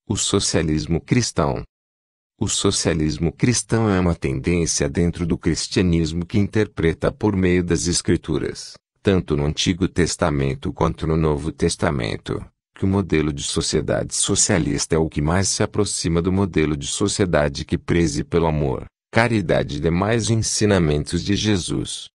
O socialismo cristão. O socialismo cristão é uma tendência dentro do cristianismo que interpreta por meio das Escrituras, tanto no Antigo Testamento quanto no Novo Testamento, que o modelo de sociedade socialista é o que mais se aproxima do modelo de sociedade que preze pelo amor, caridade e demais ensinamentos de Jesus.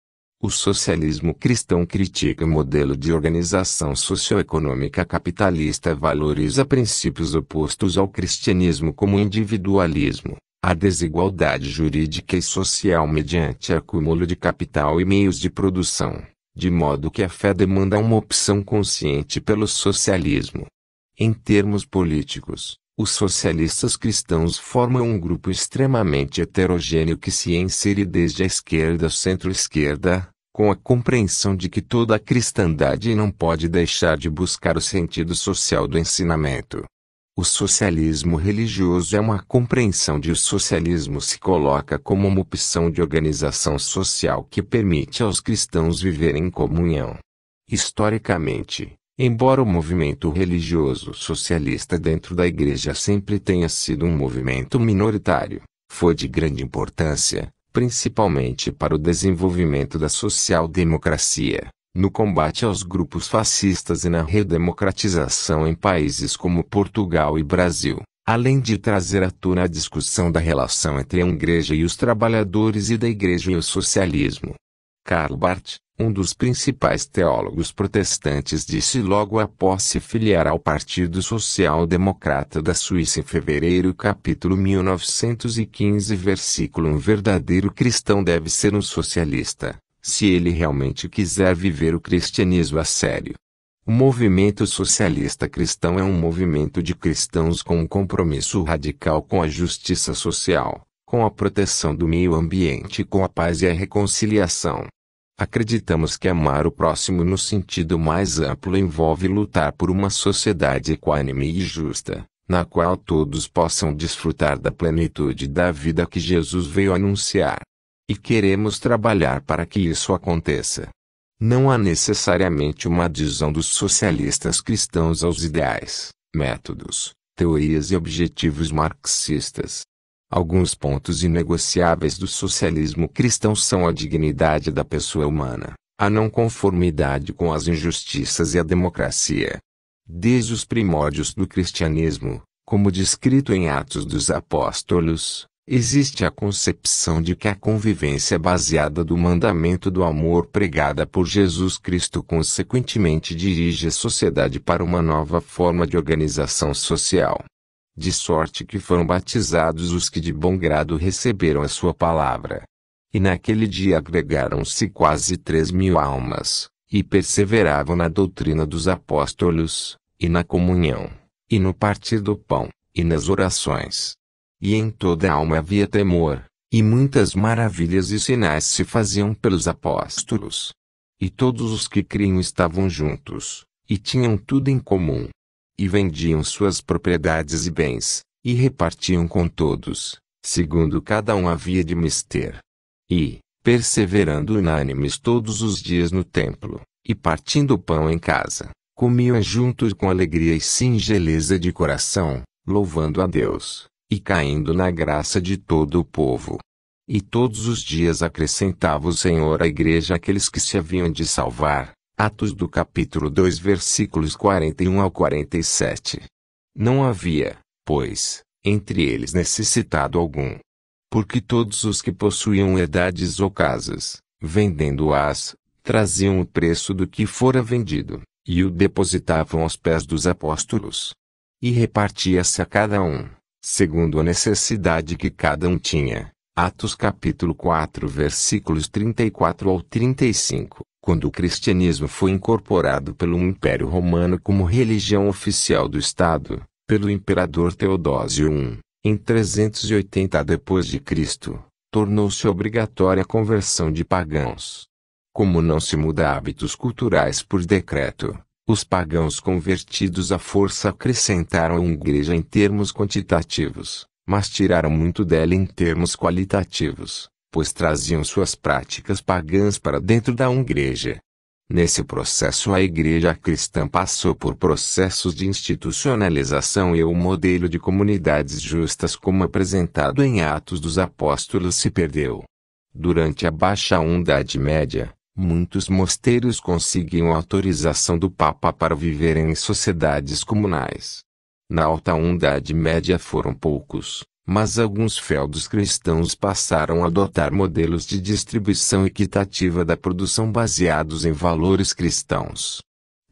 O socialismo cristão critica o modelo de organização socioeconômica capitalista e valoriza princípios opostos ao cristianismo como o individualismo, a desigualdade jurídica e social mediante acúmulo de capital e meios de produção, de modo que a fé demanda uma opção consciente pelo socialismo. Em termos políticos, os socialistas cristãos formam um grupo extremamente heterogêneo que se insere desde a esquerda ao centro-esquerda, com a compreensão de que toda a cristandade não pode deixar de buscar o sentido social do ensinamento. O socialismo religioso é uma compreensão de o socialismo se coloca como uma opção de organização social que permite aos cristãos viverem em comunhão. Historicamente, embora o movimento religioso socialista dentro da Igreja sempre tenha sido um movimento minoritário, foi de grande importância, principalmente para o desenvolvimento da social-democracia, no combate aos grupos fascistas e na redemocratização em países como Portugal e Brasil, além de trazer à tona a discussão da relação entre a Igreja e os trabalhadores e da Igreja e o socialismo. Karl Barth, um dos principais teólogos protestantes, disse logo após se filiar ao Partido Social Democrata da Suíça em fevereiro capítulo 1915 versículo 1: verdadeiro cristão deve ser um socialista, se ele realmente quiser viver o cristianismo a sério. O movimento socialista cristão é um movimento de cristãos com um compromisso radical com a justiça social, com a proteção do meio ambiente e com a paz e a reconciliação. Acreditamos que amar o próximo no sentido mais amplo envolve lutar por uma sociedade equânime e justa, na qual todos possam desfrutar da plenitude da vida que Jesus veio anunciar. E queremos trabalhar para que isso aconteça. Não há necessariamente uma adesão dos socialistas cristãos aos ideais, métodos, teorias e objetivos marxistas. Alguns pontos inegociáveis do socialismo cristão são a dignidade da pessoa humana, a não conformidade com as injustiças e a democracia. Desde os primórdios do cristianismo, como descrito em Atos dos Apóstolos, existe a concepção de que a convivência baseada do mandamento do amor pregada por Jesus Cristo consequentemente dirige a sociedade para uma nova forma de organização social. De sorte que foram batizados os que de bom grado receberam a sua palavra. E naquele dia agregaram-se quase 3.000 almas, e perseveravam na doutrina dos apóstolos, e na comunhão, e no partir do pão, e nas orações. E em toda a alma havia temor, e muitas maravilhas e sinais se faziam pelos apóstolos. E todos os que criam estavam juntos, e tinham tudo em comum. E vendiam suas propriedades e bens, e repartiam com todos, segundo cada um havia de mister. E, perseverando unânimes todos os dias no templo, e partindo o pão em casa, comiam juntos com alegria e singeleza de coração, louvando a Deus, e caindo na graça de todo o povo. E todos os dias acrescentava o Senhor à igreja aqueles que se haviam de salvar. Atos do capítulo 2 versículos 41 ao 47. Não havia, pois, entre eles necessitado algum. Porque todos os que possuíam herdades ou casas, vendendo-as, traziam o preço do que fora vendido, e o depositavam aos pés dos apóstolos. E repartia-se a cada um, segundo a necessidade que cada um tinha. Atos capítulo 4 versículos 34 ao 35. Quando o cristianismo foi incorporado pelo Império Romano como religião oficial do Estado, pelo imperador Teodósio I, em 380 d.C., tornou-se obrigatória a conversão de pagãos. Como não se muda hábitos culturais por decreto, os pagãos convertidos à força acrescentaram a igreja em termos quantitativos, mas tiraram muito dela em termos qualitativos, pois traziam suas práticas pagãs para dentro da igreja. Nesse processo a Igreja cristã passou por processos de institucionalização e o modelo de comunidades justas como apresentado em Atos dos Apóstolos se perdeu. Durante a Baixa Idade Média, muitos mosteiros conseguiam autorização do Papa para viverem em sociedades comunais. Na Alta Idade Média foram poucos, mas alguns feudos cristãos passaram a adotar modelos de distribuição equitativa da produção baseados em valores cristãos.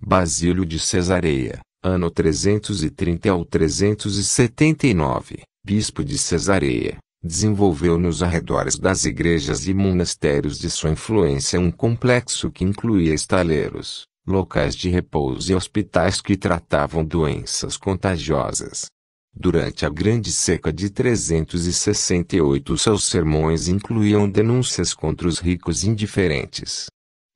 Basílio de Cesareia, ano 330 ao 379, bispo de Cesareia, desenvolveu nos arredores das igrejas e monastérios de sua influência um complexo que incluía estaleiros, locais de repouso e hospitais que tratavam doenças contagiosas. Durante a Grande Seca de 368, seus sermões incluíam denúncias contra os ricos indiferentes.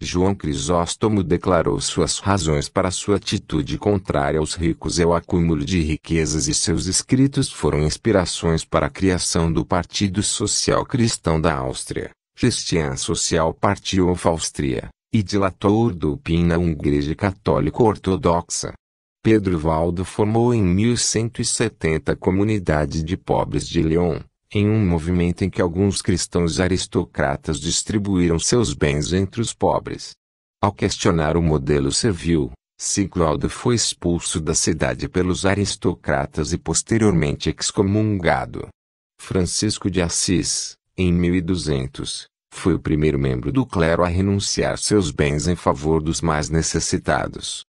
João Crisóstomo declarou suas razões para sua atitude contrária aos ricos e ao acúmulo de riquezas, e seus escritos foram inspirações para a criação do Partido Social Cristão da Áustria, Christian Social Party of Austria, e dilatou do PIN na Igreja Católica Ortodoxa. Pedro Valdo formou em 1170 a Comunidade de Pobres de Lyon, em um movimento em que alguns cristãos aristocratas distribuíram seus bens entre os pobres. Ao questionar o modelo servil, Sigvaldo foi expulso da cidade pelos aristocratas e posteriormente excomungado. Francisco de Assis, em 1200, foi o primeiro membro do clero a renunciar seus bens em favor dos mais necessitados.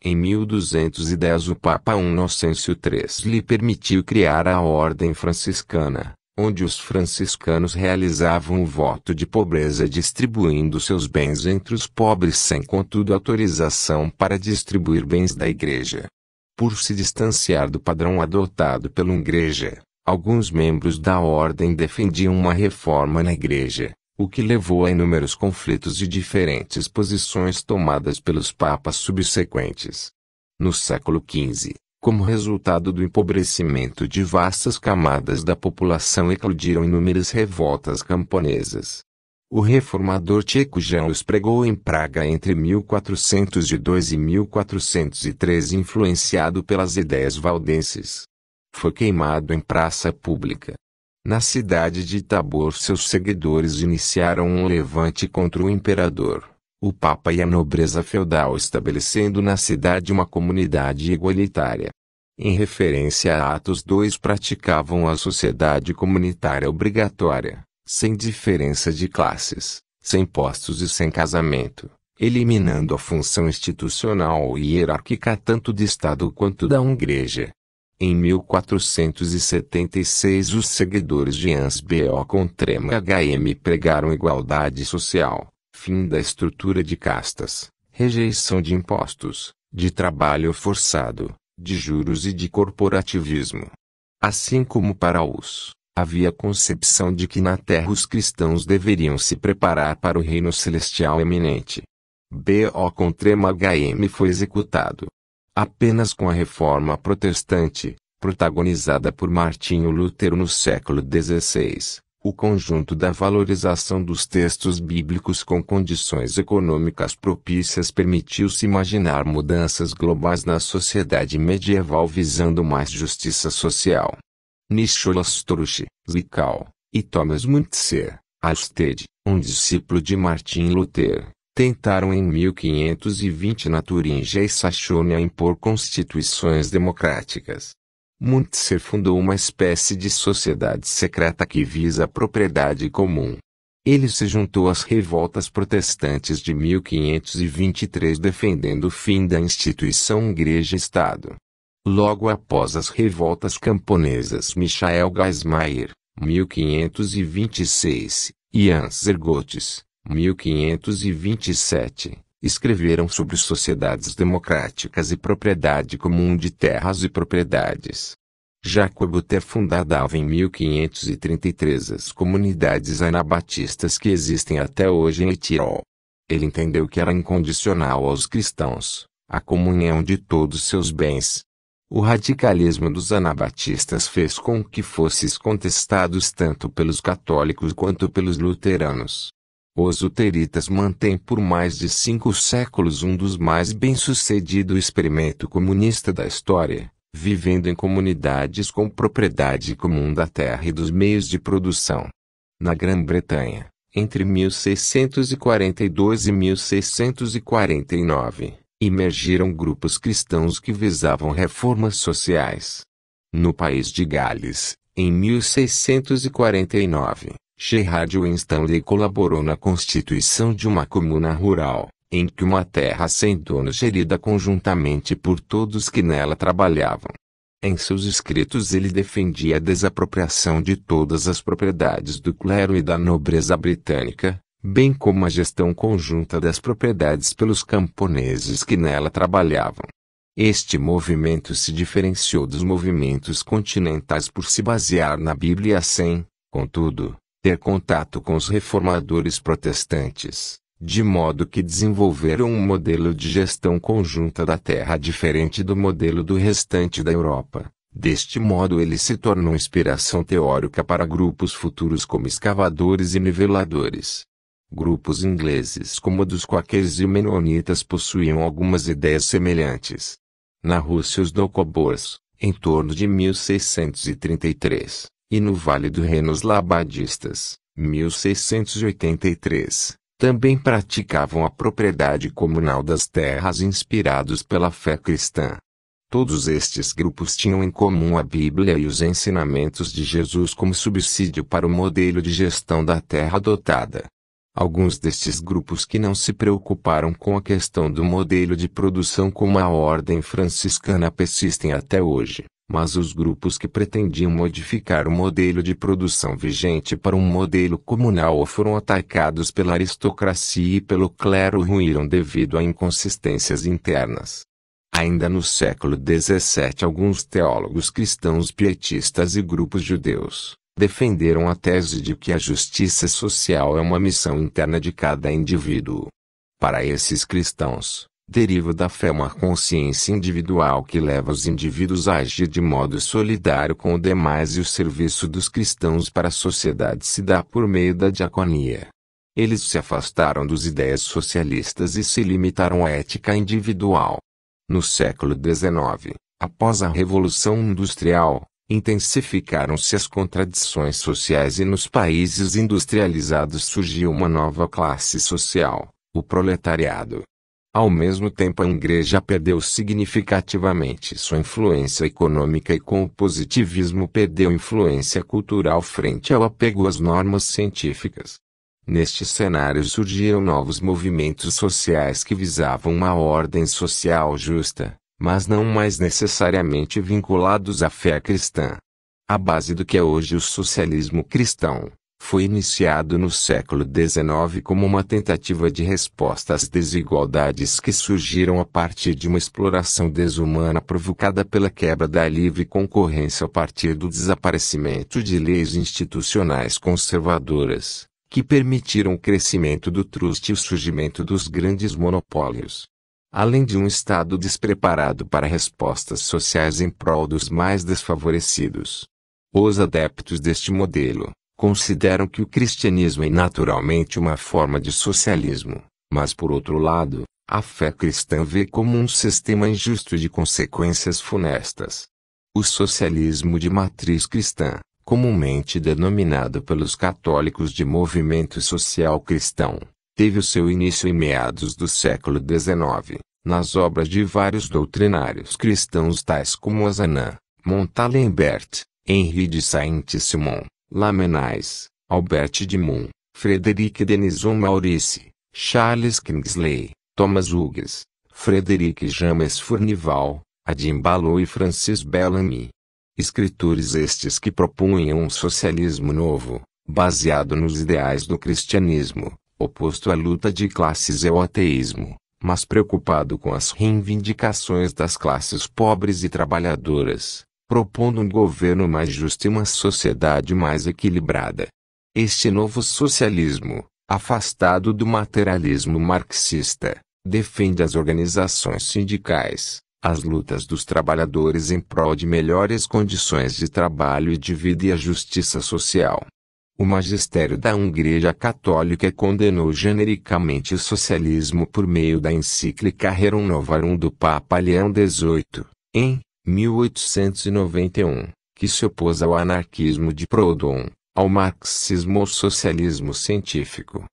Em 1210 o Papa Inocêncio III lhe permitiu criar a Ordem Franciscana, onde os franciscanos realizavam o voto de pobreza distribuindo seus bens entre os pobres sem contudo autorização para distribuir bens da Igreja. Por se distanciar do padrão adotado pela Igreja, alguns membros da Ordem defendiam uma reforma na Igreja, o que levou a inúmeros conflitos e diferentes posições tomadas pelos papas subsequentes. No século XV, como resultado do empobrecimento de vastas camadas da população, eclodiram inúmeras revoltas camponesas. O reformador tcheco Jan Hus pregou em Praga entre 1402 e 1403, influenciado pelas ideias valdenses. Foi queimado em praça pública. Na cidade de Tabor, seus seguidores iniciaram um levante contra o imperador, o Papa e a nobreza feudal, estabelecendo na cidade uma comunidade igualitária. Em referência a Atos 2, praticavam a sociedade comunitária obrigatória, sem diferença de classes, sem postos e sem casamento, eliminando a função institucional e hierárquica tanto do Estado quanto da Igreja. Em 1476 os seguidores de Hans Böckler Trema HM pregaram igualdade social, fim da estrutura de castas, rejeição de impostos, de trabalho forçado, de juros e de corporativismo. Assim como para Hus, havia concepção de que na terra os cristãos deveriam se preparar para o reino celestial eminente. Böckler Trema HM foi executado. Apenas com a Reforma Protestante, protagonizada por Martinho Lutero no século XVI, o conjunto da valorização dos textos bíblicos com condições econômicas propícias permitiu-se imaginar mudanças globais na sociedade medieval visando mais justiça social. Nicholas Struche, Zwickau, e Thomas Müntzer, Alsted, um discípulo de Martin Lutero, tentaram em 1520 na Turingia e Saxônia impor constituições democráticas. Müntzer fundou uma espécie de sociedade secreta que visa a propriedade comum. Ele se juntou às revoltas protestantes de 1523 defendendo o fim da instituição Igreja-Estado. Logo após as revoltas camponesas, Michael Geismar, 1526, e Hans Ergotes, 1527, escreveram sobre sociedades democráticas e propriedade comum de terras e propriedades. Jacob Buter fundava em 1533 as comunidades anabatistas que existem até hoje em Tirol. Ele entendeu que era incondicional aos cristãos, a comunhão de todos seus bens. O radicalismo dos anabatistas fez com que fossem contestados tanto pelos católicos quanto pelos luteranos. Os luteritas mantêm por mais de 5 séculos um dos mais bem-sucedidos experimentos comunistas da história, vivendo em comunidades com propriedade comum da terra e dos meios de produção. Na Grã-Bretanha, entre 1642 e 1649, emergiram grupos cristãos que visavam reformas sociais. No país de Gales, em 1649, Gerard Winstanley colaborou na constituição de uma comuna rural, em que uma terra sem dono gerida conjuntamente por todos que nela trabalhavam. Em seus escritos ele defendia a desapropriação de todas as propriedades do clero e da nobreza britânica, bem como a gestão conjunta das propriedades pelos camponeses que nela trabalhavam. Este movimento se diferenciou dos movimentos continentais por se basear na Bíblia sem, contudo, ter contato com os reformadores protestantes, de modo que desenvolveram um modelo de gestão conjunta da terra diferente do modelo do restante da Europa. Deste modo ele se tornou inspiração teórica para grupos futuros como escavadores e niveladores. Grupos ingleses como o dos quakers e menonitas possuíam algumas ideias semelhantes. Na Rússia os Doukhobors, em torno de 1633, e no Vale do Reno os Labadistas, 1683, também praticavam a propriedade comunal das terras inspirados pela fé cristã. Todos estes grupos tinham em comum a Bíblia e os ensinamentos de Jesus como subsídio para o modelo de gestão da terra adotada. Alguns destes grupos que não se preocuparam com a questão do modelo de produção como a ordem franciscana persistem até hoje, mas os grupos que pretendiam modificar o modelo de produção vigente para um modelo comunal foram atacados pela aristocracia e pelo clero ruíram devido a inconsistências internas. Ainda no século XVII alguns teólogos cristãos pietistas e grupos judeus defenderam a tese de que a justiça social é uma missão interna de cada indivíduo. Para esses cristãos, deriva da fé uma consciência individual que leva os indivíduos a agir de modo solidário com os demais e o serviço dos cristãos para a sociedade se dá por meio da diaconia. Eles se afastaram das ideias socialistas e se limitaram à ética individual. No século XIX, após a Revolução Industrial, intensificaram-se as contradições sociais e nos países industrializados surgiu uma nova classe social, o proletariado. Ao mesmo tempo a Igreja perdeu significativamente sua influência econômica e com o positivismo perdeu influência cultural frente ao apego às normas científicas. Neste cenário surgiram novos movimentos sociais que visavam uma ordem social justa, mas não mais necessariamente vinculados à fé cristã. A base do que é hoje o socialismo cristão foi iniciado no século XIX como uma tentativa de resposta às desigualdades que surgiram a partir de uma exploração desumana provocada pela quebra da livre concorrência a partir do desaparecimento de leis institucionais conservadoras, que permitiram o crescimento do truste e o surgimento dos grandes monopólios. Além de um Estado despreparado para respostas sociais em prol dos mais desfavorecidos. Os adeptos deste modelo consideram que o cristianismo é naturalmente uma forma de socialismo, mas por outro lado, a fé cristã vê como um sistema injusto de consequências funestas. O socialismo de matriz cristã, comumente denominado pelos católicos de movimento social cristão, teve o seu início em meados do século XIX, nas obras de vários doutrinários cristãos tais como Ozanam, Montalembert, Henri de Saint-Simon, Lamennais, Albert de Mun, Frederic Denison Maurice, Charles Kingsley, Thomas Hughes, Frederic James Furnival, Adin Ballot e Francis Bellamy. Escritores estes que propunham um socialismo novo, baseado nos ideais do cristianismo, oposto à luta de classes e ao ateísmo, mas preocupado com as reivindicações das classes pobres e trabalhadoras, propondo um governo mais justo e uma sociedade mais equilibrada. Este novo socialismo, afastado do materialismo marxista, defende as organizações sindicais, as lutas dos trabalhadores em prol de melhores condições de trabalho e de vida e a justiça social. O magistério da Igreja Católica condenou genericamente o socialismo por meio da encíclica Rerum Novarum do Papa Leão XVIII, em 1891, que se opôs ao anarquismo de Proudhon, ao marxismo ou socialismo científico.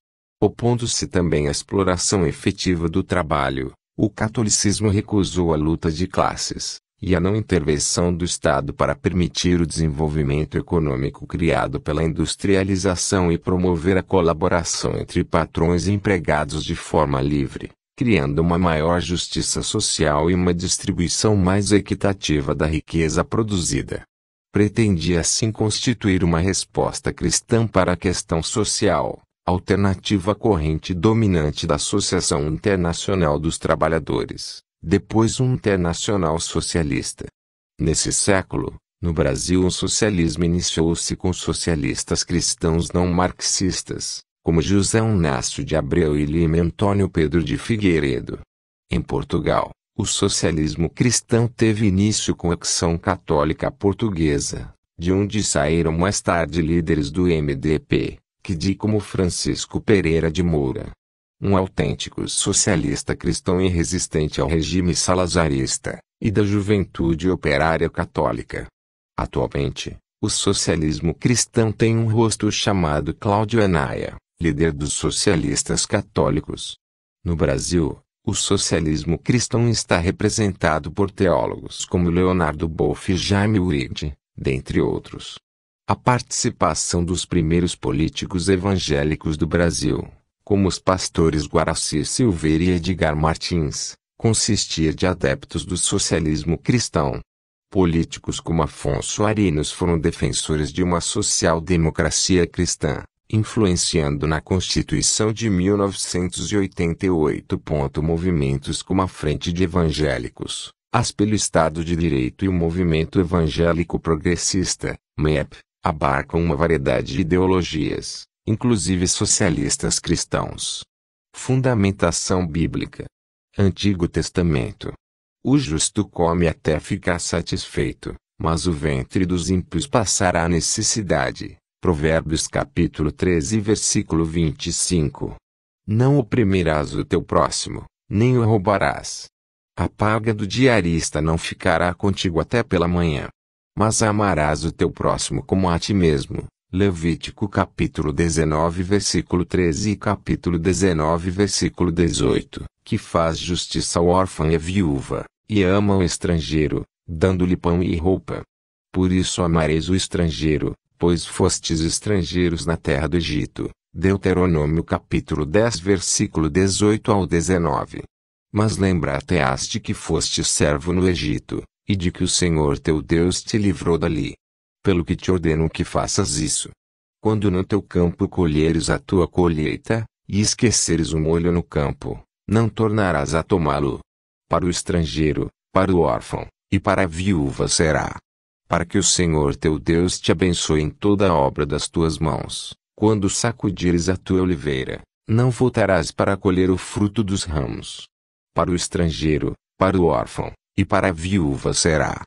Opondo-se também à exploração efetiva do trabalho, o catolicismo recusou a luta de classes e a não intervenção do Estado para permitir o desenvolvimento econômico criado pela industrialização e promover a colaboração entre patrões e empregados de forma livre, criando uma maior justiça social e uma distribuição mais equitativa da riqueza produzida. Pretendia assim constituir uma resposta cristã para a questão social, alternativa à corrente dominante da Associação Internacional dos Trabalhadores, depois um internacional socialista. Nesse século, no Brasil o socialismo iniciou-se com socialistas cristãos não marxistas, como José Inácio de Abreu e Lima e Antônio Pedro de Figueiredo. Em Portugal, o socialismo cristão teve início com a Ação Católica Portuguesa, de onde saíram mais tarde líderes do MDP, como Francisco Pereira de Moura. Um autêntico socialista cristão e resistente ao regime salazarista, e da Juventude Operária Católica. Atualmente, o socialismo cristão tem um rosto chamado Cláudio Enaia, líder dos socialistas católicos. No Brasil, o socialismo cristão está representado por teólogos como Leonardo Boff e Jaime Uride, dentre outros. A participação dos primeiros políticos evangélicos do Brasil, como os pastores Guaraci Silveira e Edgar Martins, consistia de adeptos do socialismo cristão. Políticos como Afonso Arinos foram defensores de uma social-democracia cristã, influenciando na Constituição de 1988. Movimentos como a Frente de Evangélicos, AS pelo Estado de Direito e o Movimento Evangélico Progressista, MEP, abarcam uma variedade de ideologias, inclusive socialistas cristãos. Fundamentação bíblica. Antigo Testamento. O justo come até ficar satisfeito, mas o ventre dos ímpios passará necessidade. Provérbios capítulo 13 versículo 25. Não oprimirás o teu próximo, nem o roubarás. A paga do diarista não ficará contigo até pela manhã. Mas amarás o teu próximo como a ti mesmo. Levítico capítulo 19 versículo 13 e capítulo 19 versículo 18, que faz justiça ao órfão e à viúva, e ama o estrangeiro, dando-lhe pão e roupa. Por isso amareis o estrangeiro, pois fostes estrangeiros na terra do Egito. Deuteronômio capítulo 10 versículo 18 ao 19. Mas lembrar-te-ás de que fostes servo no Egito, e de que o Senhor teu Deus te livrou dali. Pelo que te ordeno que faças isso. Quando no teu campo colheres a tua colheita, e esqueceres o molho no campo, não tornarás a tomá-lo. Para o estrangeiro, para o órfão, e para a viúva será. Para que o Senhor teu Deus te abençoe em toda a obra das tuas mãos. Quando sacudires a tua oliveira, não voltarás para colher o fruto dos ramos. Para o estrangeiro, para o órfão, e para a viúva será.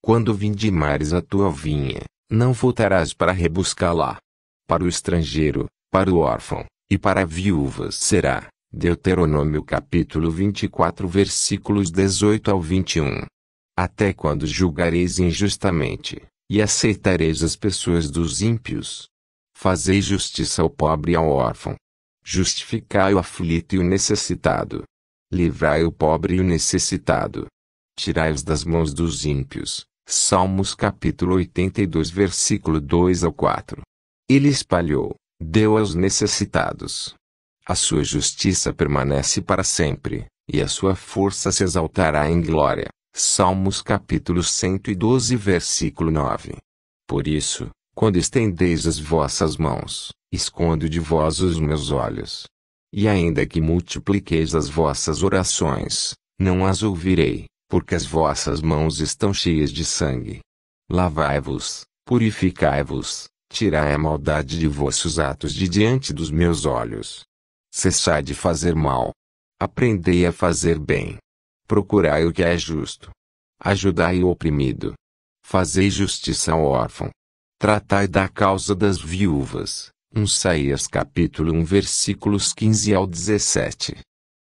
Quando vindimares a tua vinha, não voltarás para rebuscá-la. Para o estrangeiro, para o órfão, e para a viúva será. Deuteronômio capítulo 24 versículos 18 ao 21. Até quando julgareis injustamente, e aceitareis as pessoas dos ímpios? Fazei justiça ao pobre e ao órfão. Justificai o aflito e o necessitado. Livrai o pobre e o necessitado. Tirai-os das mãos dos ímpios. Salmos capítulo 82 versículo 2 ao 4. Ele espalhou, deu aos necessitados. A sua justiça permanece para sempre, e a sua força se exaltará em glória. Salmos capítulo 112 versículo 9. Por isso, quando estendeis as vossas mãos, escondo de vós os meus olhos. E ainda que multipliqueis as vossas orações, não as ouvirei, porque as vossas mãos estão cheias de sangue. Lavai-vos, purificai-vos, tirai a maldade de vossos atos de diante dos meus olhos. Cessai de fazer mal. Aprendei a fazer bem. Procurai o que é justo. Ajudai o oprimido. Fazei justiça ao órfão. Tratai da causa das viúvas. Isaías capítulo 1 versículos 15 ao 17.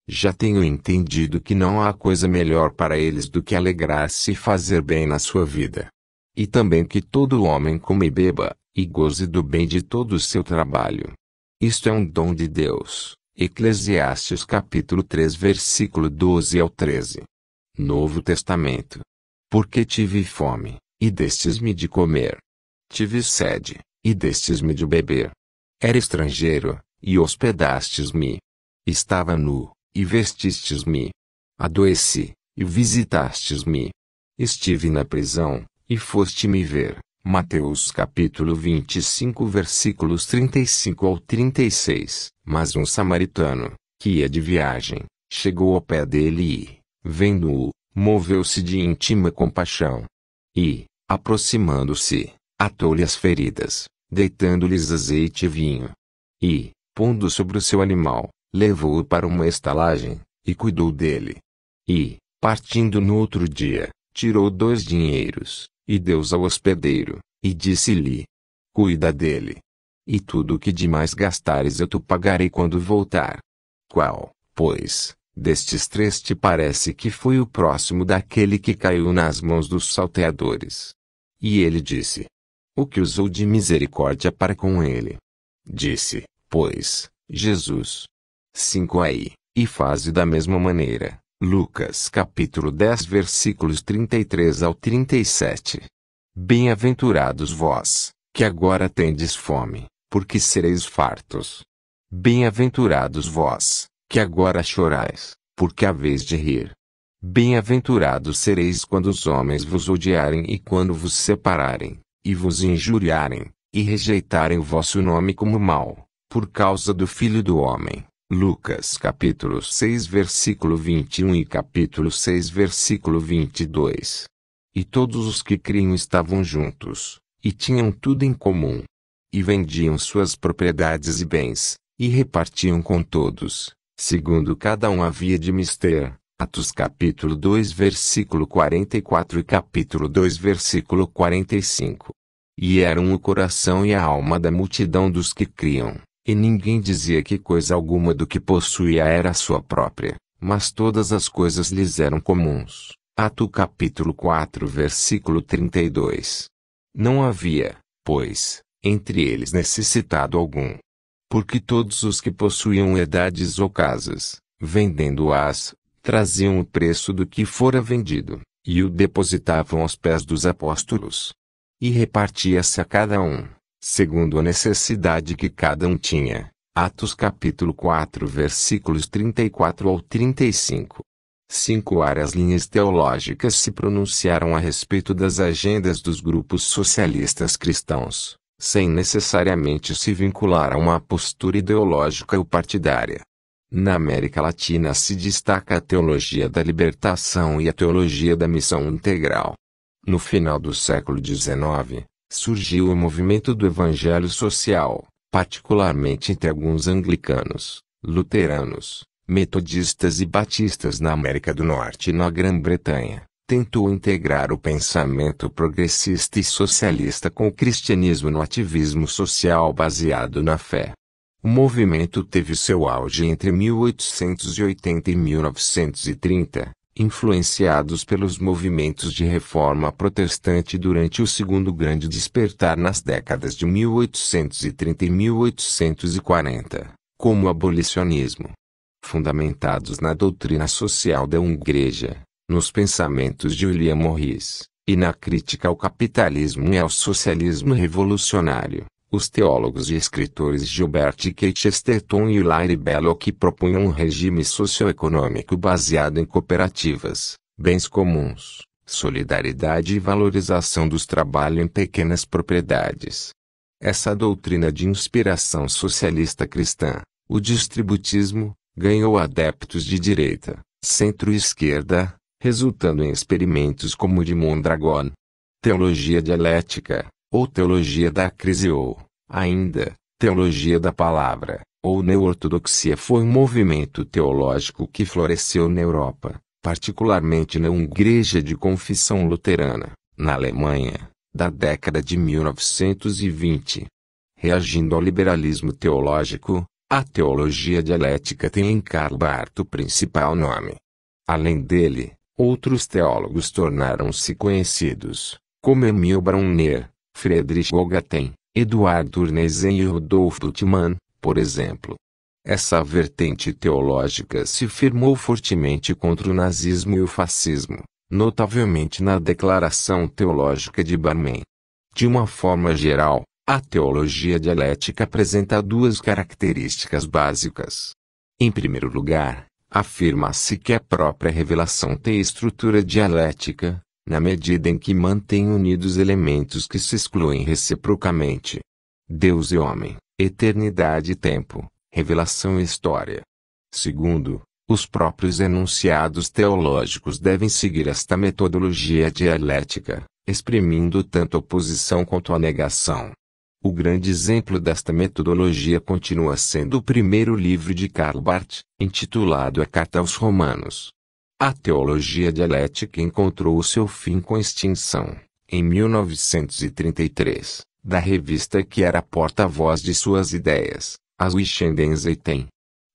Já tenho entendido que não há coisa melhor para eles do que alegrar-se e fazer bem na sua vida. E também que todo homem coma e beba, e goze do bem de todo o seu trabalho. Isto é um dom de Deus. Eclesiastes capítulo 3 versículo 12 ao 13. Novo Testamento. Porque tive fome, e destes-me de comer. Tive sede, e destes-me de beber. Era estrangeiro, e hospedastes-me. Estava nu, e vestistes-me. Adoeci, e visitastes-me. Estive na prisão, e foste me ver. Mateus capítulo 25 versículos 35 ao 36. Mas um samaritano, que ia de viagem, chegou ao pé dele e, vendo-o, moveu-se de íntima compaixão. E, aproximando-se, atou-lhe as feridas, deitando-lhes azeite e vinho. E, pondo sobre o seu animal, levou-o para uma estalagem, e cuidou dele. E, partindo no outro dia, tirou 2 dinheiros, e deu-os ao hospedeiro, e disse-lhe: Cuida dele. E tudo o que demais gastares eu te pagarei quando voltar. Qual, pois, destes 3 te parece que foi o próximo daquele que caiu nas mãos dos salteadores? E ele disse: O que usou de misericórdia para com ele. Disse, pois, Jesus: 5 aí, e faze da mesma maneira. Lucas capítulo 10 versículos 33 ao 37. Bem-aventurados vós, que agora tendes fome, porque sereis fartos. Bem-aventurados vós, que agora chorais, porque haveis de rir. Bem-aventurados sereis quando os homens vos odiarem e quando vos separarem, e vos injuriarem, e rejeitarem o vosso nome como mau, por causa do Filho do Homem. Lucas capítulo 6 versículo 21 e capítulo 6 versículo 22. E todos os que criam estavam juntos, e tinham tudo em comum. E vendiam suas propriedades e bens, e repartiam com todos, segundo cada um havia de mister. Atos capítulo 2 versículo 44 e capítulo 2 versículo 45. E eram o coração e a alma da multidão dos que criam. E ninguém dizia que coisa alguma do que possuía era sua própria, mas todas as coisas lhes eram comuns. Atos capítulo 4 versículo 32. Não havia, pois, entre eles necessitado algum. Porque todos os que possuíam herdades ou casas, vendendo-as, traziam o preço do que fora vendido, e o depositavam aos pés dos apóstolos. E repartia-se a cada um, segundo a necessidade que cada um tinha. Atos capítulo 4 versículos 34 ao 35. 5 várias linhas teológicas se pronunciaram a respeito das agendas dos grupos socialistas cristãos, sem necessariamente se vincular a uma postura ideológica ou partidária. Na América Latina se destaca a teologia da libertação e a teologia da missão integral. No final do século XIX, surgiu o movimento do evangelho social, particularmente entre alguns anglicanos, luteranos, metodistas e batistas na América do Norte e na Grã-Bretanha. Tentou integrar o pensamento progressista e socialista com o cristianismo no ativismo social baseado na fé. O movimento teve seu auge entre 1880 e 1930, influenciados pelos movimentos de reforma protestante durante o Segundo Grande Despertar nas décadas de 1830 e 1840, como o abolicionismo. Fundamentados na doutrina social da Igreja, nos pensamentos de William Morris, e na crítica ao capitalismo e ao socialismo revolucionário, os teólogos e escritores Gilbert K. Chesterton e Hilaire Belloc propunham um regime socioeconômico baseado em cooperativas, bens comuns, solidariedade e valorização dos trabalhos em pequenas propriedades. Essa doutrina de inspiração socialista cristã, o distributismo, ganhou adeptos de direita, centro-esquerda, resultando em experimentos como o de Mondragon. Teologia dialética, ou teologia da crise ou, ainda, teologia da palavra, ou neo-ortodoxia foi um movimento teológico que floresceu na Europa, particularmente na Igreja de Confissão Luterana, na Alemanha, da década de 1920. Reagindo ao liberalismo teológico, a teologia dialética tem em Karl Barth o principal nome. Além dele, outros teólogos tornaram-se conhecidos, como Emil Brunner, Friedrich Gogaten, Eduard Urnesen e Rudolf Bultmann, por exemplo. Essa vertente teológica se firmou fortemente contra o nazismo e o fascismo, notavelmente na Declaração Teológica de Barmen. De uma forma geral, a teologia dialética apresenta duas características básicas. Em primeiro lugar, afirma-se que a própria revelação tem estrutura dialética, na medida em que mantém unidos elementos que se excluem reciprocamente. Deus e homem, eternidade e tempo, revelação e história. Segundo, os próprios enunciados teológicos devem seguir esta metodologia dialética, exprimindo tanto a oposição quanto a negação. O grande exemplo desta metodologia continua sendo o primeiro livro de Karl Barth, intitulado A Carta aos Romanos. A teologia dialética encontrou o seu fim com a extinção, em 1933, da revista que era porta-voz de suas ideias, a Zwischendenseiten.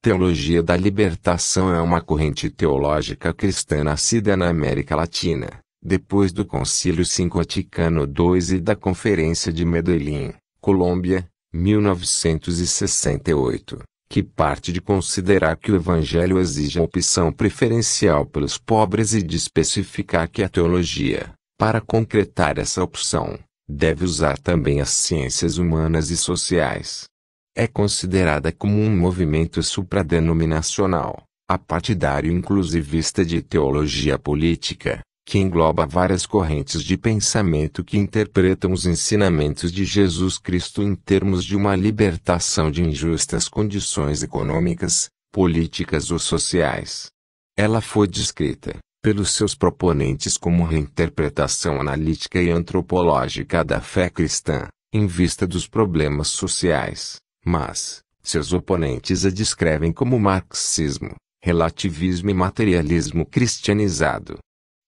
Teologia da libertação é uma corrente teológica cristã nascida na América Latina, depois do Concílio Vaticano II e da Conferência de Medellín, Colômbia, 1968. Que parte de considerar que o Evangelho exige a opção preferencial pelos pobres e de especificar que a teologia, para concretar essa opção, deve usar também as ciências humanas e sociais. É considerada como um movimento supradenominacional, apartidário inclusivista de teologia política, que engloba várias correntes de pensamento que interpretam os ensinamentos de Jesus Cristo em termos de uma libertação de injustas condições econômicas, políticas ou sociais. Ela foi descrita, pelos seus proponentes como reinterpretação analítica e antropológica da fé cristã, em vista dos problemas sociais, mas, seus oponentes a descrevem como marxismo, relativismo e materialismo cristianizado.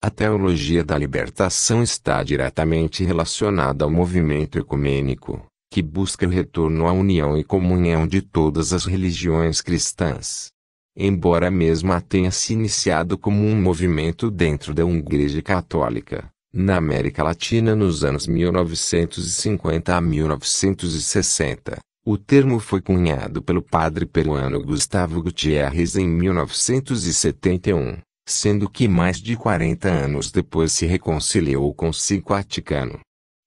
A teologia da libertação está diretamente relacionada ao movimento ecumênico, que busca o retorno à união e comunhão de todas as religiões cristãs. Embora mesmo tenha se iniciado como um movimento dentro da Igreja Católica, na América Latina nos anos 1950 a 1960, o termo foi cunhado pelo padre peruano Gustavo Gutierrez em 1971. Sendo que mais de 40 anos depois se reconciliou com o Vaticano.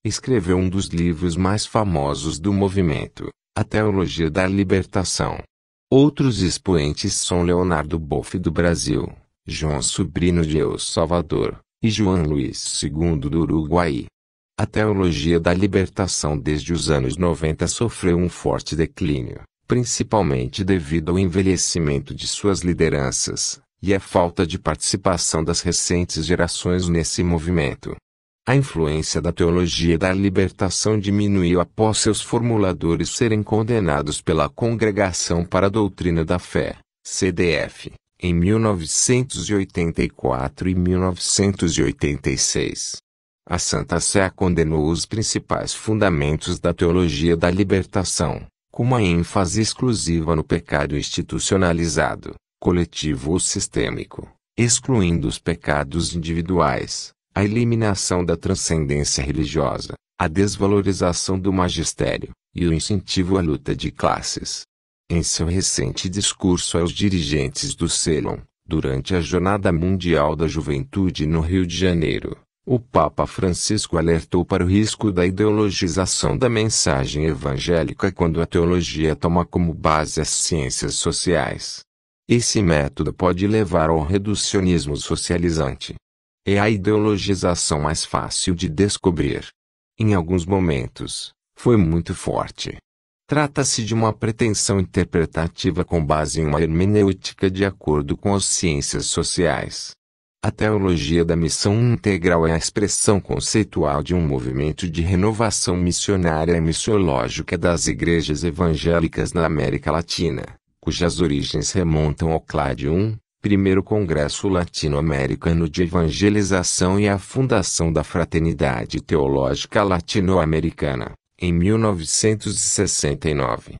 Escreveu um dos livros mais famosos do movimento, A Teologia da Libertação. Outros expoentes são Leonardo Boff do Brasil, João Sobrinho de El Salvador, e João Luís II do Uruguai. A teologia da libertação desde os anos 90 sofreu um forte declínio, principalmente devido ao envelhecimento de suas lideranças e a falta de participação das recentes gerações nesse movimento. A influência da teologia da libertação diminuiu após seus formuladores serem condenados pela Congregação para a Doutrina da Fé, CDF, em 1984 e 1986. A Santa Sé condenou os principais fundamentos da teologia da libertação, com uma ênfase exclusiva no pecado institucionalizado, coletivo ou sistêmico, excluindo os pecados individuais, a eliminação da transcendência religiosa, a desvalorização do magistério, e o incentivo à luta de classes. Em seu recente discurso aos dirigentes do Célon, durante a Jornada Mundial da Juventude no Rio de Janeiro, o Papa Francisco alertou para o risco da ideologização da mensagem evangélica quando a teologia toma como base as ciências sociais. Esse método pode levar ao reducionismo socializante. É a ideologização mais fácil de descobrir. Em alguns momentos, foi muito forte. Trata-se de uma pretensão interpretativa com base em uma hermenêutica de acordo com as ciências sociais. A teologia da missão integral é a expressão conceitual de um movimento de renovação missionária e missiológica das igrejas evangélicas na América Latina, cujas origens remontam ao Clade I, Primeiro Congresso Latino-Americano de Evangelização e a fundação da Fraternidade Teológica Latino-Americana, em 1969.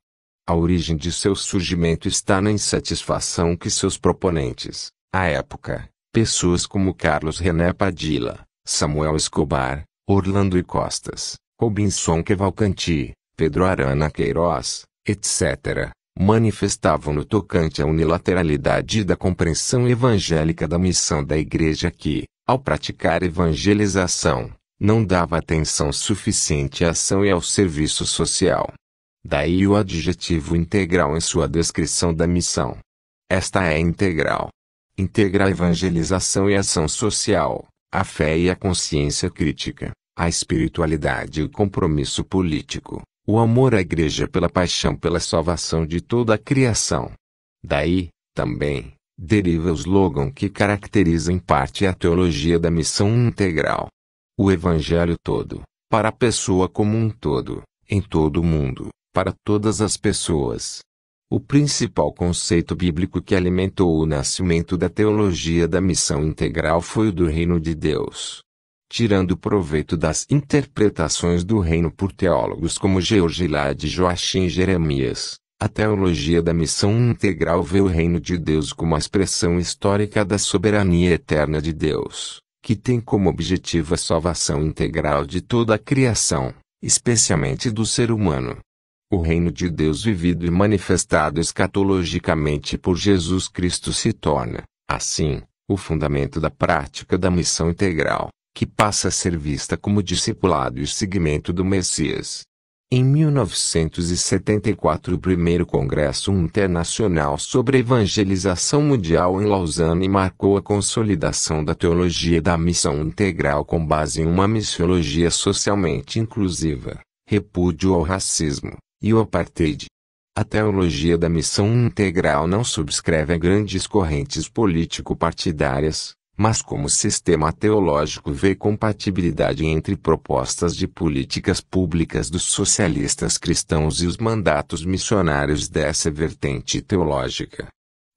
A origem de seu surgimento está na insatisfação que seus proponentes, à época, pessoas como Carlos René Padilla, Samuel Escobar, Orlando I. Costas, Robinson Cavalcanti, Pedro Arana Queiroz, etc., manifestavam no tocante à unilateralidade da compreensão evangélica da missão da Igreja que, ao praticar evangelização, não dava atenção suficiente à ação e ao serviço social. Daí o adjetivo integral em sua descrição da missão. Esta é integral. Integra a evangelização e a ação social, a fé e a consciência crítica, a espiritualidade e o compromisso político, o amor à Igreja pela paixão pela salvação de toda a criação. Daí, também, deriva o slogan que caracteriza em parte a teologia da missão integral. O Evangelho todo, para a pessoa como um todo, em todo o mundo, para todas as pessoas. O principal conceito bíblico que alimentou o nascimento da teologia da missão integral foi o do reino de Deus. Tirando proveito das interpretações do reino por teólogos como George Ladd e Joachim Jeremias, a teologia da missão integral vê o reino de Deus como a expressão histórica da soberania eterna de Deus, que tem como objetivo a salvação integral de toda a criação, especialmente do ser humano. O reino de Deus vivido e manifestado escatologicamente por Jesus Cristo se torna, assim, o fundamento da prática da missão integral, que passa a ser vista como discipulado e seguimento do Messias. Em 1974 o primeiro Congresso Internacional sobre Evangelização Mundial em Lausanne marcou a consolidação da teologia da missão integral com base em uma missiologia socialmente inclusiva, repúdio ao racismo e o apartheid. A teologia da missão integral não subscreve a grandes correntes político-partidárias, mas como sistema teológico vê compatibilidade entre propostas de políticas públicas dos socialistas cristãos e os mandatos missionários dessa vertente teológica.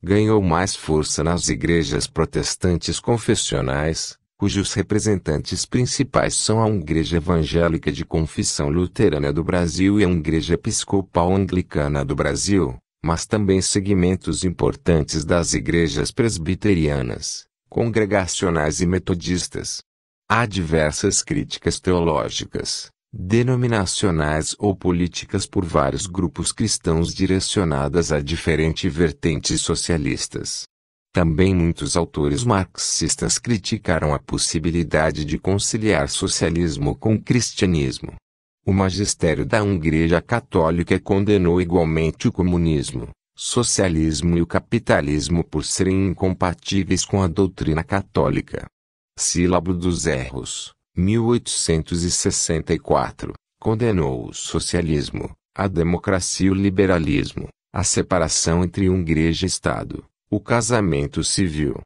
Ganhou mais força nas igrejas protestantes confessionais, cujos representantes principais são a Igreja Evangélica de Confissão Luterana do Brasil e a Igreja Episcopal Anglicana do Brasil, mas também segmentos importantes das igrejas presbiterianas, congregacionais e metodistas. Há diversas críticas teológicas, denominacionais ou políticas por vários grupos cristãos direcionadas a diferentes vertentes socialistas. Também muitos autores marxistas criticaram a possibilidade de conciliar socialismo com cristianismo. O magistério da Igreja Católica condenou igualmente o comunismo, socialismo e o capitalismo por serem incompatíveis com a doutrina católica. Sílabo dos Erros, 1864, condenou o socialismo, a democracia e o liberalismo, a separação entre Igreja e Estado, o casamento civil.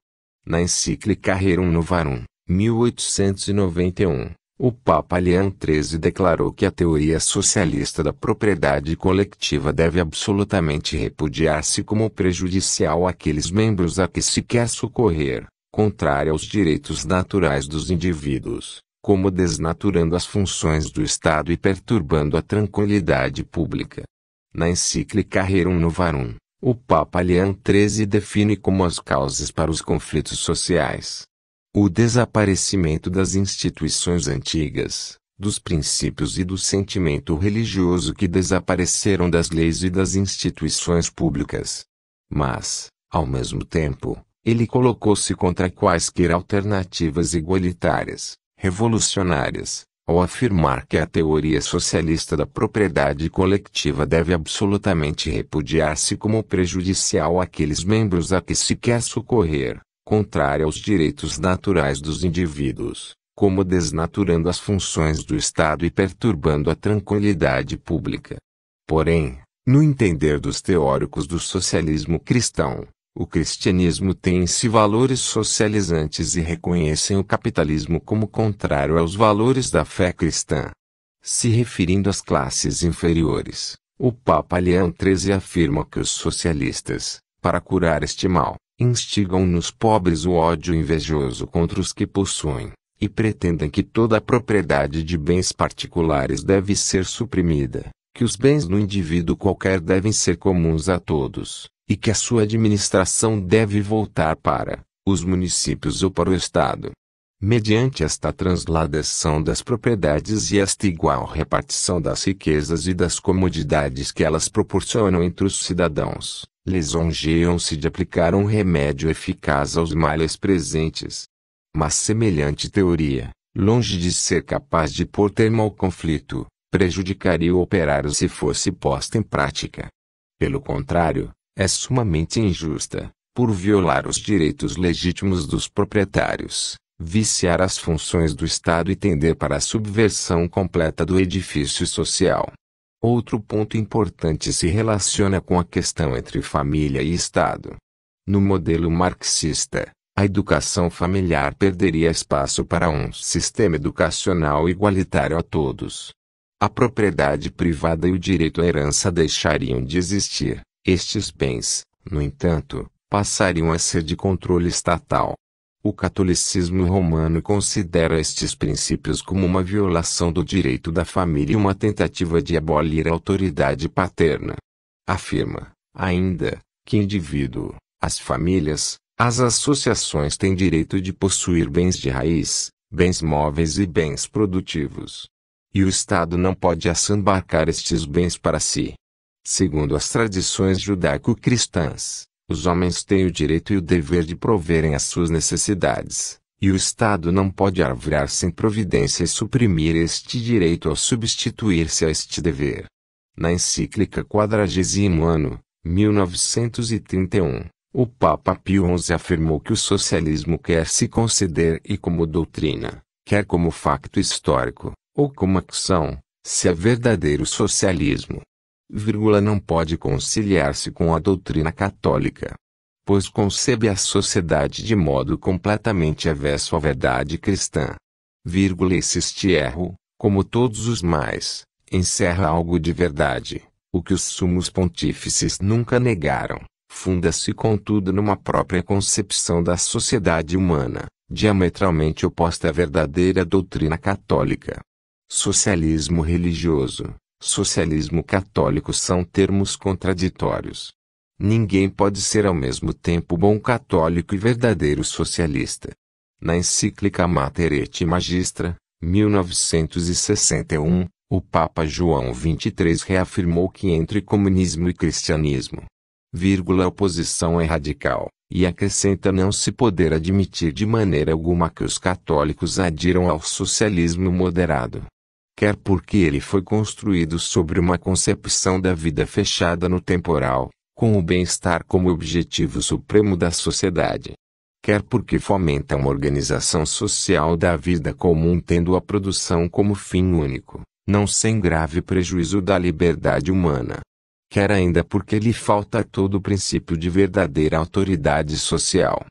Na encíclica Rerum Novarum, 1891, o Papa Leão XIII declarou que a teoria socialista da propriedade coletiva deve absolutamente repudiar-se como prejudicial àqueles membros a que se quer socorrer, contrária aos direitos naturais dos indivíduos, como desnaturando as funções do Estado e perturbando a tranquilidade pública. Na encíclica Rerum Novarum, o Papa Leão XIII define como as causas para os conflitos sociais o desaparecimento das instituições antigas, dos princípios e do sentimento religioso que desapareceram das leis e das instituições públicas. Mas, ao mesmo tempo, ele colocou-se contra quaisquer alternativas igualitárias, revolucionárias, ao afirmar que a teoria socialista da propriedade coletiva deve absolutamente repudiar-se como prejudicial àqueles membros a que se quer socorrer, contrária aos direitos naturais dos indivíduos, como desnaturando as funções do Estado e perturbando a tranquilidade pública. Porém, no entender dos teóricos do socialismo cristão, o cristianismo tem em si valores socializantes e reconhecem o capitalismo como contrário aos valores da fé cristã. Se referindo às classes inferiores, o Papa Leão XIII afirma que os socialistas, para curar este mal, instigam nos pobres o ódio invejoso contra os que possuem, e pretendem que toda a propriedade de bens particulares deve ser suprimida, que os bens do indivíduo qualquer devem ser comuns a todos, e que a sua administração deve voltar para os municípios ou para o Estado. Mediante esta transladação das propriedades e esta igual repartição das riquezas e das comodidades que elas proporcionam entre os cidadãos, lisonjeiam-se de aplicar um remédio eficaz aos males presentes. Mas semelhante teoria, longe de ser capaz de pôr termo ao conflito, prejudicaria o operário se fosse posta em prática. Pelo contrário, é sumamente injusta, por violar os direitos legítimos dos proprietários, viciar as funções do Estado e tender para a subversão completa do edifício social. Outro ponto importante se relaciona com a questão entre família e Estado. No modelo marxista, a educação familiar perderia espaço para um sistema educacional igualitário a todos. A propriedade privada e o direito à herança deixariam de existir. Estes bens, no entanto, passariam a ser de controle estatal. O catolicismo romano considera estes princípios como uma violação do direito da família e uma tentativa de abolir a autoridade paterna. Afirma, ainda, que indivíduo, as famílias, as associações têm direito de possuir bens de raiz, bens móveis e bens produtivos. E o Estado não pode assambarcar estes bens para si. Segundo as tradições judaico-cristãs, os homens têm o direito e o dever de proverem as suas necessidades, e o Estado não pode arvorar sem providência e suprimir este direito ou substituir-se a este dever. Na encíclica 40º Ano, 1931, o Papa Pio XI afirmou que o socialismo quer se conceder como doutrina, quer como facto histórico, ou como ação, se é verdadeiro socialismo, não pode conciliar-se com a doutrina católica, pois concebe a sociedade de modo completamente avesso à verdade cristã. Este erro, como todos os mais, encerra algo de verdade, o que os sumos pontífices nunca negaram, funda-se contudo numa própria concepção da sociedade humana, diametralmente oposta à verdadeira doutrina católica. Socialismo religioso, socialismo católico são termos contraditórios. Ninguém pode ser ao mesmo tempo bom católico e verdadeiro socialista. Na encíclica Mater et Magistra, 1961, o Papa João XXIII reafirmou que entre comunismo e cristianismo, a oposição é radical, e acrescenta não se poder admitir de maneira alguma que os católicos adiram ao socialismo moderado. Quer porque ele foi construído sobre uma concepção da vida fechada no temporal, com o bem-estar como objetivo supremo da sociedade. Quer porque fomenta uma organização social da vida comum tendo a produção como fim único, não sem grave prejuízo da liberdade humana. Quer ainda porque lhe falta todo o princípio de verdadeira autoridade social.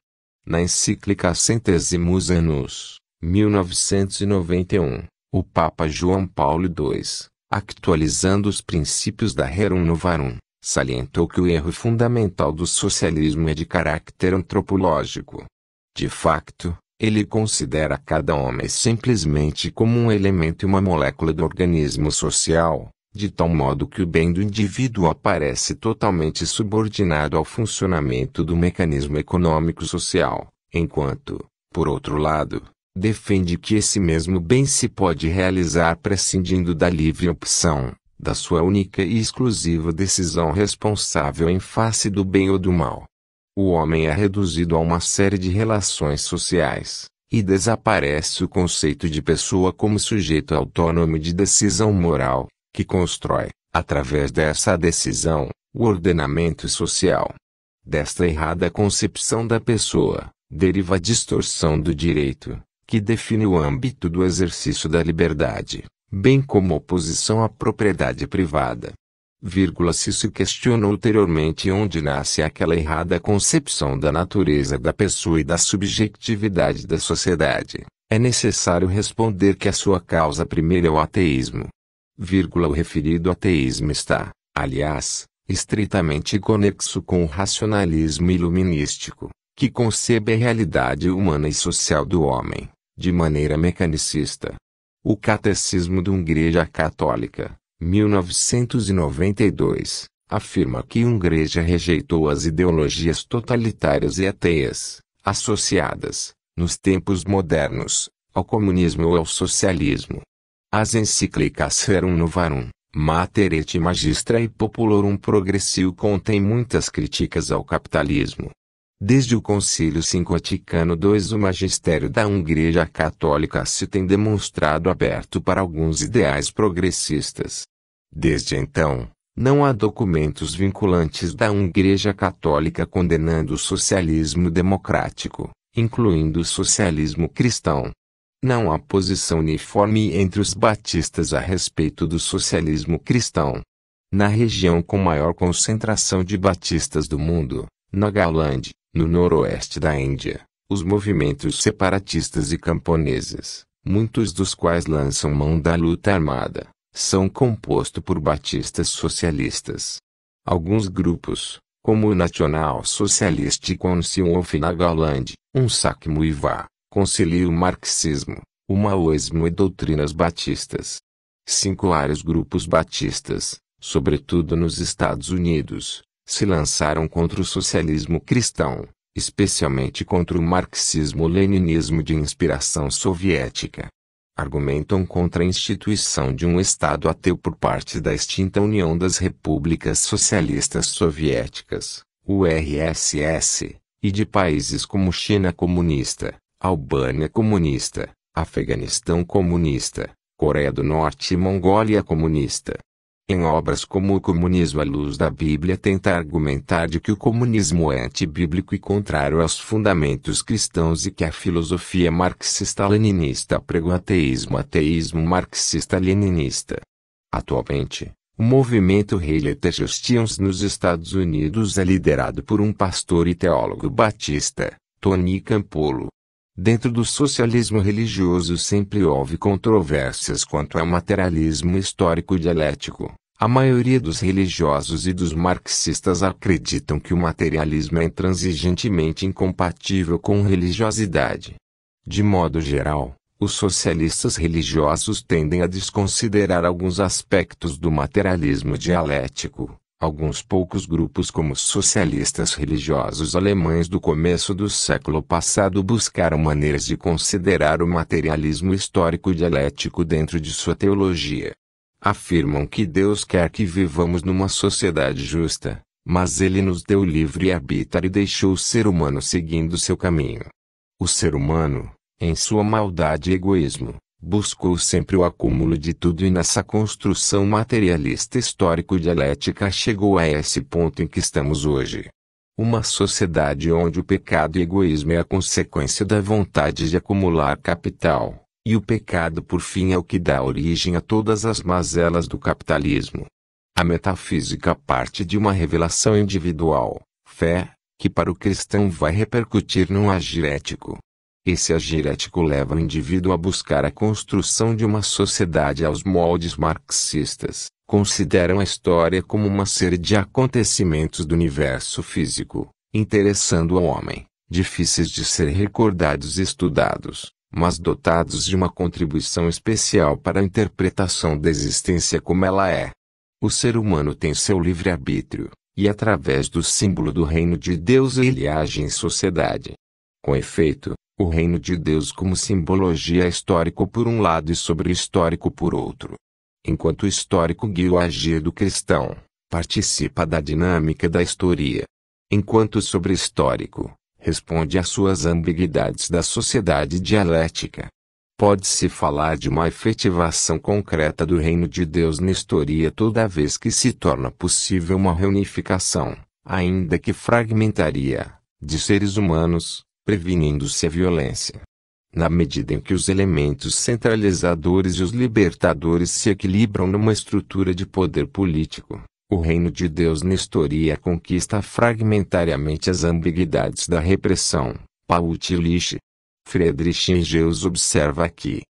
Na encíclica Centesimus Annus, 1991, o Papa João Paulo II, actualizando os princípios da Rerum Novarum, salientou que o erro fundamental do socialismo é de caráter antropológico. De facto, ele considera cada homem simplesmente como um elemento e uma molécula do organismo social, de tal modo que o bem do indivíduo aparece totalmente subordinado ao funcionamento do mecanismo econômico-social, enquanto, por outro lado, defende que esse mesmo bem se pode realizar prescindindo da livre opção, da sua única e exclusiva decisão responsável em face do bem ou do mal. O homem é reduzido a uma série de relações sociais, e desaparece o conceito de pessoa como sujeito autônomo de decisão moral, que constrói, através dessa decisão, o ordenamento social. Desta errada concepção da pessoa, deriva a distorção do direito, que define o âmbito do exercício da liberdade, bem como oposição à propriedade privada. Se questiona ulteriormente onde nasce aquela errada concepção da natureza da pessoa e da subjetividade da sociedade, é necessário responder que a sua causa primeira é o ateísmo. O referido ateísmo está, aliás, estritamente conexo com o racionalismo iluminístico, que concebe a realidade humana e social do homem, de maneira mecanicista. O Catecismo da Igreja Católica, 1992, afirma que a Igreja rejeitou as ideologias totalitárias e ateias, associadas, nos tempos modernos, ao comunismo ou ao socialismo. As encíclicas Rerum Novarum, Mater et Magistra e Populorum Progressio contêm muitas críticas ao capitalismo. Desde o Concílio Vaticano II, o magistério da Igreja Católica se tem demonstrado aberto para alguns ideais progressistas. Desde então, não há documentos vinculantes da Igreja Católica condenando o socialismo democrático, incluindo o socialismo cristão. Não há posição uniforme entre os batistas a respeito do socialismo cristão. Na região com maior concentração de batistas do mundo, Nagaland, no noroeste da Índia, os movimentos separatistas e camponeses, muitos dos quais lançam mão da luta armada, são compostos por batistas socialistas. Alguns grupos, como o National Socialist Council of Nagaland, Sakmuivá, concilia o marxismo, o maoísmo e doutrinas batistas. 5 vários grupos batistas, sobretudo nos Estados Unidos, se lançaram contra o socialismo cristão, especialmente contra o marxismo-leninismo de inspiração soviética. Argumentam contra a instituição de um Estado ateu por parte da extinta União das Repúblicas Socialistas Soviéticas, URSS, e de países como China comunista, Albânia comunista, Afeganistão comunista, Coreia do Norte e Mongólia comunista. Em obras como O Comunismo à Luz da Bíblia tenta argumentar de que o comunismo é antibíblico e contrário aos fundamentos cristãos e que a filosofia marxista-leninista prega o ateísmo marxista-leninista. Atualmente, o movimento Reality Justice nos Estados Unidos é liderado por um pastor e teólogo batista, Tony Campolo. Dentro do socialismo religioso sempre houve controvérsias quanto ao materialismo histórico dialético. A maioria dos religiosos e dos marxistas acreditam que o materialismo é intransigentemente incompatível com religiosidade. De modo geral, os socialistas religiosos tendem a desconsiderar alguns aspectos do materialismo dialético. Alguns poucos grupos como os socialistas religiosos alemães do começo do século passado buscaram maneiras de considerar o materialismo histórico dialético dentro de sua teologia. Afirmam que Deus quer que vivamos numa sociedade justa, mas Ele nos deu livre-arbítrio e deixou o ser humano seguindo seu caminho. O ser humano, em sua maldade e egoísmo, buscou sempre o acúmulo de tudo e nessa construção materialista histórico-dialética chegou a esse ponto em que estamos hoje. Uma sociedade onde o pecado e egoísmo é a consequência da vontade de acumular capital, e o pecado por fim é o que dá origem a todas as mazelas do capitalismo. A metafísica parte de uma revelação individual, fé, que para o cristão vai repercutir num agir ético. Esse agir ético leva o indivíduo a buscar a construção de uma sociedade aos moldes marxistas. Consideram a história como uma série de acontecimentos do universo físico, interessando ao homem, difíceis de ser recordados e estudados, mas dotados de uma contribuição especial para a interpretação da existência como ela é. O ser humano tem seu livre-arbítrio, e através do símbolo do reino de Deus ele age em sociedade. Com efeito, o reino de Deus como simbologia é histórico por um lado e sobre-histórico por outro. Enquanto o histórico guia o agir do cristão, participa da dinâmica da história. Enquanto o sobre-histórico, responde às suas ambiguidades da sociedade dialética. Pode-se falar de uma efetivação concreta do reino de Deus na história toda vez que se torna possível uma reunificação, ainda que fragmentaria, de seres humanos, prevenindo-se a violência. Na medida em que os elementos centralizadores e os libertadores se equilibram numa estrutura de poder político, o reino de Deus na história conquista fragmentariamente as ambiguidades da repressão. Paul Tillich. Friedrich Engels observa que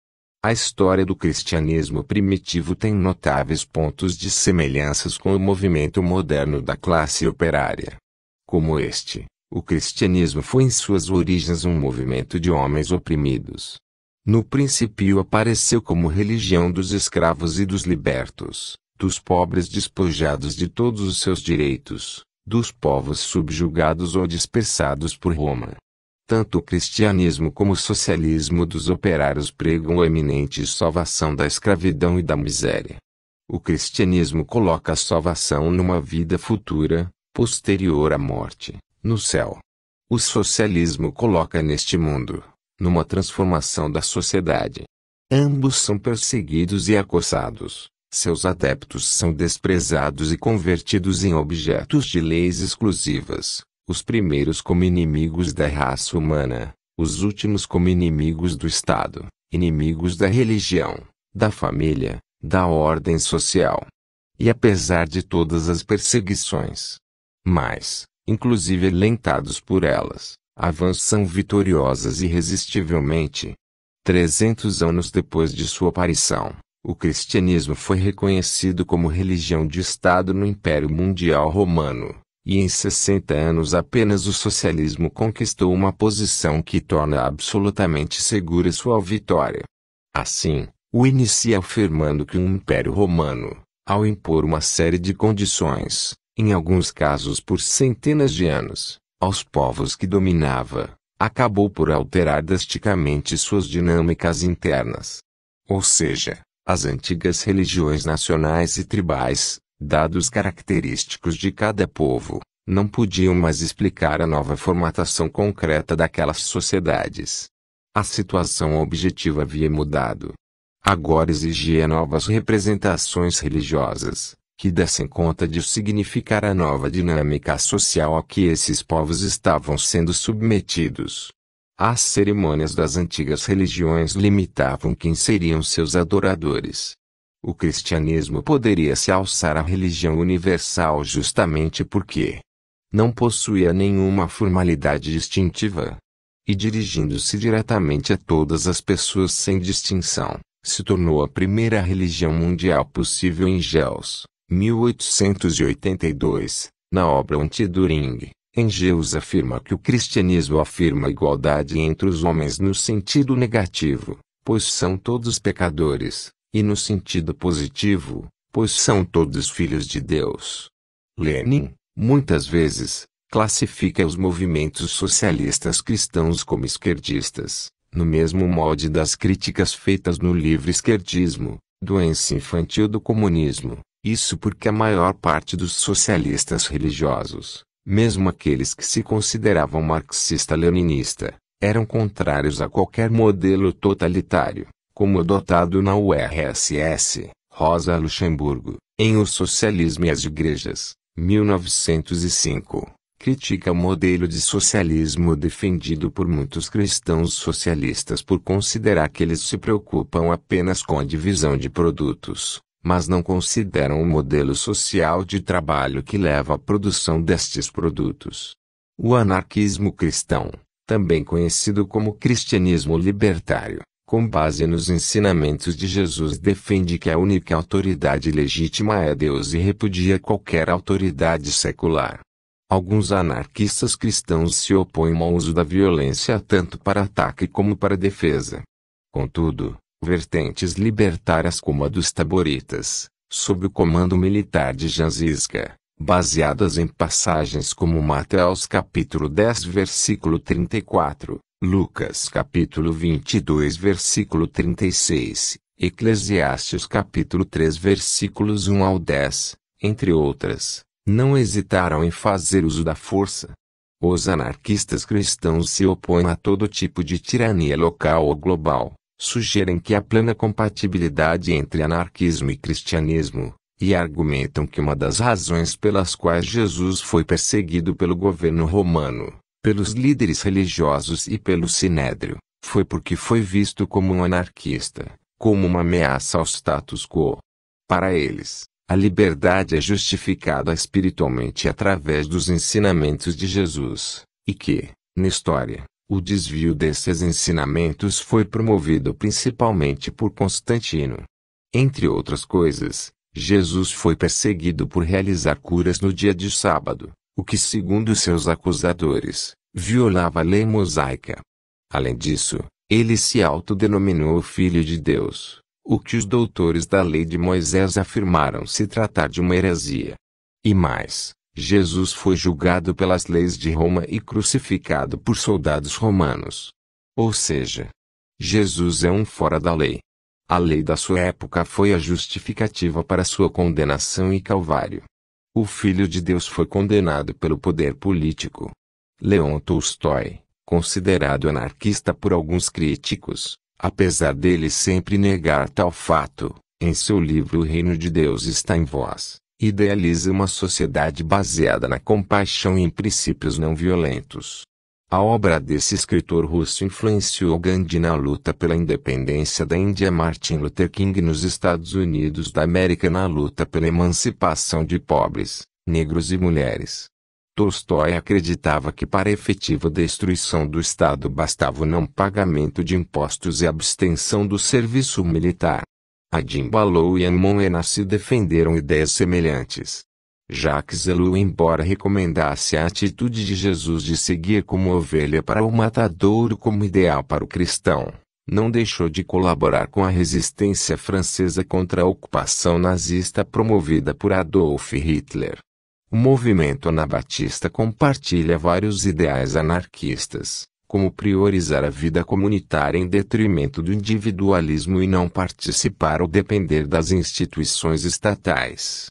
A história do cristianismo primitivo tem notáveis pontos de semelhanças com o movimento moderno da classe operária. Como este, o cristianismo foi em suas origens um movimento de homens oprimidos. No princípio apareceu como religião dos escravos e dos libertos, dos pobres despojados de todos os seus direitos, dos povos subjugados ou dispersados por Roma. Tanto o cristianismo como o socialismo dos operários pregam a eminente salvação da escravidão e da miséria. O cristianismo coloca a salvação numa vida futura, posterior à morte, no céu. O socialismo coloca neste mundo, numa transformação da sociedade. Ambos são perseguidos e acossados, seus adeptos são desprezados e convertidos em objetos de leis exclusivas, os primeiros como inimigos da raça humana, os últimos como inimigos do Estado, inimigos da religião, da família, da ordem social. E apesar de todas as perseguições, inclusive alentados por elas, avançam vitoriosas irresistivelmente. 300 anos depois de sua aparição, o cristianismo foi reconhecido como religião de Estado no Império Mundial Romano, e em 60 anos apenas o socialismo conquistou uma posição que torna absolutamente segura sua vitória. Assim, o inicia afirmando que o Império Romano, ao impor uma série de condições, em alguns casos por centenas de anos, aos povos que dominava, acabou por alterar drasticamente suas dinâmicas internas. Ou seja, as antigas religiões nacionais e tribais, dados característicos de cada povo, não podiam mais explicar a nova formatação concreta daquelas sociedades. A situação objetiva havia mudado. Agora exigia novas representações religiosas, que dessem conta de significar a nova dinâmica social a que esses povos estavam sendo submetidos. As cerimônias das antigas religiões limitavam quem seriam seus adoradores. O cristianismo poderia se alçar à religião universal justamente porque não possuía nenhuma formalidade distintiva. E dirigindo-se diretamente a todas as pessoas sem distinção, se tornou a primeira religião mundial possível em Gels, 1882, na obra Anti-Turing. Engels afirma que o cristianismo afirma a igualdade entre os homens no sentido negativo, pois são todos pecadores, e no sentido positivo, pois são todos filhos de Deus. Lenin, muitas vezes, classifica os movimentos socialistas cristãos como esquerdistas, no mesmo molde das críticas feitas no livre esquerdismo, doença infantil do comunismo. Isso porque a maior parte dos socialistas religiosos, mesmo aqueles que se consideravam marxista-leninista, eram contrários a qualquer modelo totalitário, como adotado na URSS, Rosa Luxemburgo, em O Socialismo e as Igrejas, 1905, critica o modelo de socialismo defendido por muitos cristãos socialistas por considerar que eles se preocupam apenas com a divisão de produtos, mas não consideram o modelo social de trabalho que leva à produção destes produtos. O anarquismo cristão, também conhecido como cristianismo libertário, com base nos ensinamentos de Jesus, defende que a única autoridade legítima é Deus e repudia qualquer autoridade secular. Alguns anarquistas cristãos se opõem ao uso da violência tanto para ataque como para defesa. Contudo, vertentes libertárias como a dos taboritas, sob o comando militar de Jan Žižka, baseadas em passagens como Mateus capítulo 10 versículo 34, Lucas capítulo 22 versículo 36, Eclesiastes capítulo 3 versículos 1 ao 10, entre outras, não hesitaram em fazer uso da força. Os anarquistas cristãos se opõem a todo tipo de tirania local ou global. Sugerem que há plena compatibilidade entre anarquismo e cristianismo, e argumentam que uma das razões pelas quais Jesus foi perseguido pelo governo romano, pelos líderes religiosos e pelo sinédrio, foi porque foi visto como um anarquista, como uma ameaça ao status quo. Para eles, a liberdade é justificada espiritualmente através dos ensinamentos de Jesus, e que, na história, O desvio desses ensinamentos foi promovido principalmente por Constantino. Entre outras coisas, Jesus foi perseguido por realizar curas no dia de sábado, o que, segundo seus acusadores, violava a lei mosaica. Além disso, ele se autodenominou Filho de Deus, o que os doutores da lei de Moisés afirmaram se tratar de uma heresia. E mais, Jesus foi julgado pelas leis de Roma e crucificado por soldados romanos. Ou seja, Jesus é um fora da lei. A lei da sua época foi a justificativa para sua condenação e calvário. O Filho de Deus foi condenado pelo poder político. Leon Tolstói, considerado anarquista por alguns críticos, apesar dele sempre negar tal fato, em seu livro O Reino de Deus está em Vós, idealiza uma sociedade baseada na compaixão e em princípios não violentos. A obra desse escritor russo influenciou Gandhi na luta pela independência da Índia, Martin Luther King nos Estados Unidos da América na luta pela emancipação de pobres, negros e mulheres. Tolstói acreditava que para a efetiva destruição do Estado bastava o não pagamento de impostos e a abstenção do serviço militar. Adin Balow e Amon Enassi defenderam ideias semelhantes. Jacques Ellul, embora recomendasse a atitude de Jesus de seguir como ovelha para o matadouro como ideal para o cristão, não deixou de colaborar com a resistência francesa contra a ocupação nazista promovida por Adolf Hitler. O movimento anabatista compartilha vários ideais anarquistas, como priorizar a vida comunitária em detrimento do individualismo e não participar ou depender das instituições estatais.